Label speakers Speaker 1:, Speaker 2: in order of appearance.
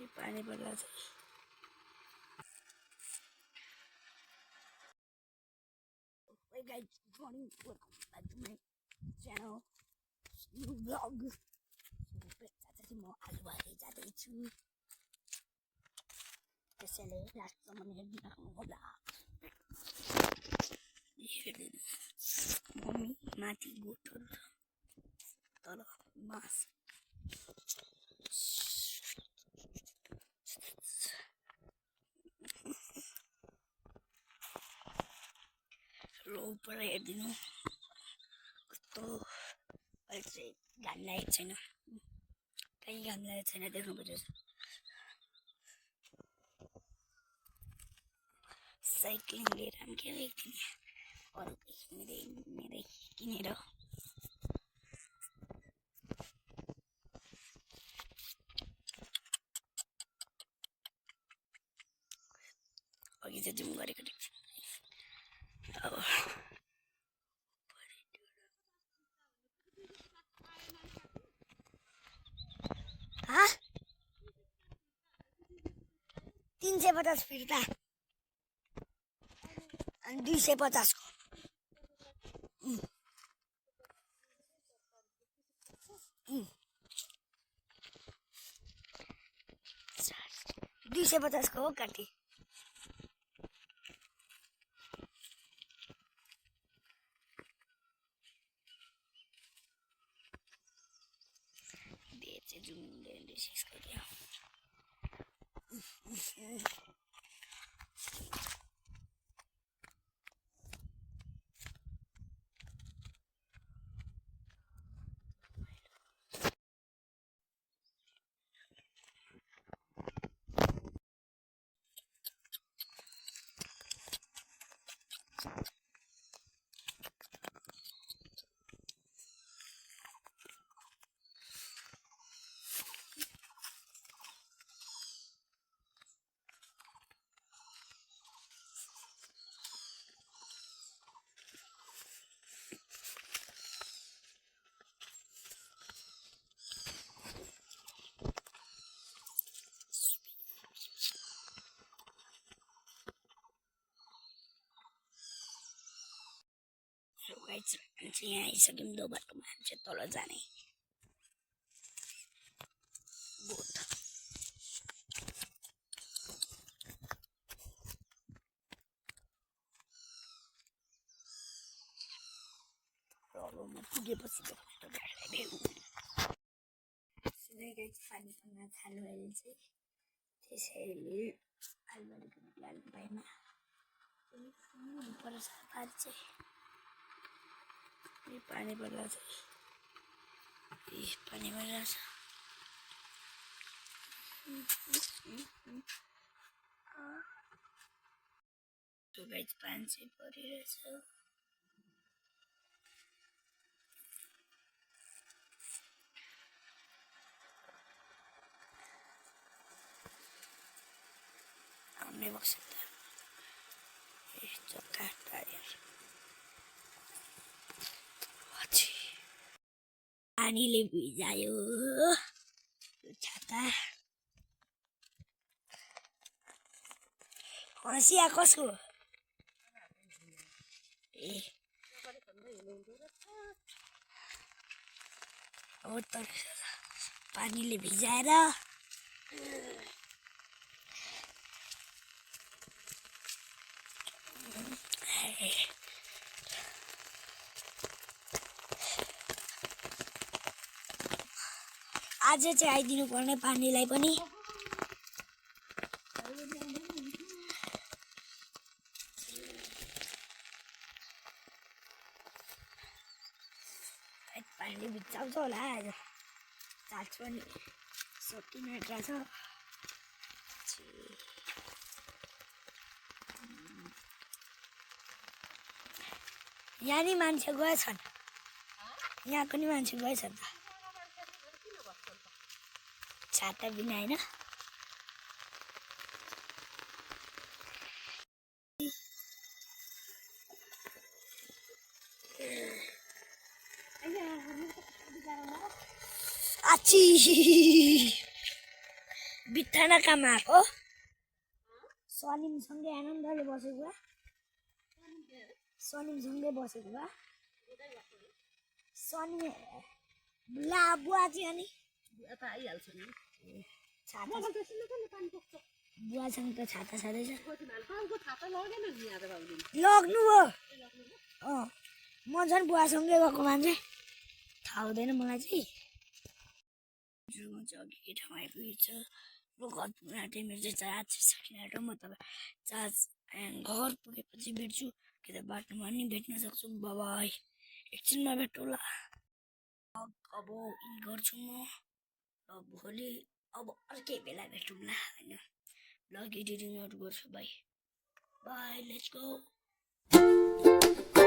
Speaker 1: पानी पर्ला छ। Hey guys, good morning. Welcome back to my channel. New vlog. So, म आलुबारी जाँदैछु। त्यसैले लास्टसम्म हेर्नु राख्नुहोला। मम्मी माथि गोठहरू छ, तल मास। ऊपर हेरिदिनु कस्तो अहिले चाहिँ घाम लागेको छैन, कहीँ घाम लागेको छैन, देख्नु पर्यो। साइक्लिङ लिएर पनि के किने अरू मेरै किनेर अघि चाहिँ जिम गरेको थिएँ। अब 350 फिर्ता अनि 250 को 250 को हो काटी। यहाँ आइसक्यौँ। दो बाटोमा चाहिँ तल जाने बोट। रलमा पुगेपछि पानी पर्न थाल्यो अहिले चाहिँ, त्यसैले आलुबारीको निकाल्नु भएन। पर पारी चाहिँ पानी पर्ला छ, पानी परिरहेको छ। पानी चाहिँ परिरहेछ। आउने बक्स चक्का टायर पानीले भिजायो छाता। हँसिया कसको? ए हो त पानीले भिजाएर आज चाहिँ आइदिनु पर्ने पानीलाई पनि। पानीले भिजाउँछ होला आज, चार्ज पनि सकिन आँटेको छ। यहाँ नि मान्छे गएछन्, यहाँको नि मान्छे गएछन् त छाता बिना होइन। आची बित्थामा काम आएको सलिमसँगै आनन्दले बसेको भए सलिमसँगै बसेको भए सनी ला बुवा चाहिँ अनि
Speaker 2: यता आइहाल्छ नि
Speaker 1: छाता बुवासँग त छाता छँदैछ लग्नु हो म झन् बुवासँगै गएको मान्छे थाहा हुँदैन मलाई चाहिँ म चाहिँ अघि के ठाउँ आइपुगेको छु र घर पुग्न आँटे मेरो चाहिँ चार्ज सकिन आँट्यो म तपाईँ चार्ज घर पुगेपछि भेट्छु कि त बाटोमा नि भेट्न सक्छु बाबाई एकछिनमा भेटौँला अब इन गर्छु म भोलि अब अर्कै बेला भेटौँला होइन ब्लग एडिटिङहरू गर्छु बाई बाई लेट्स गो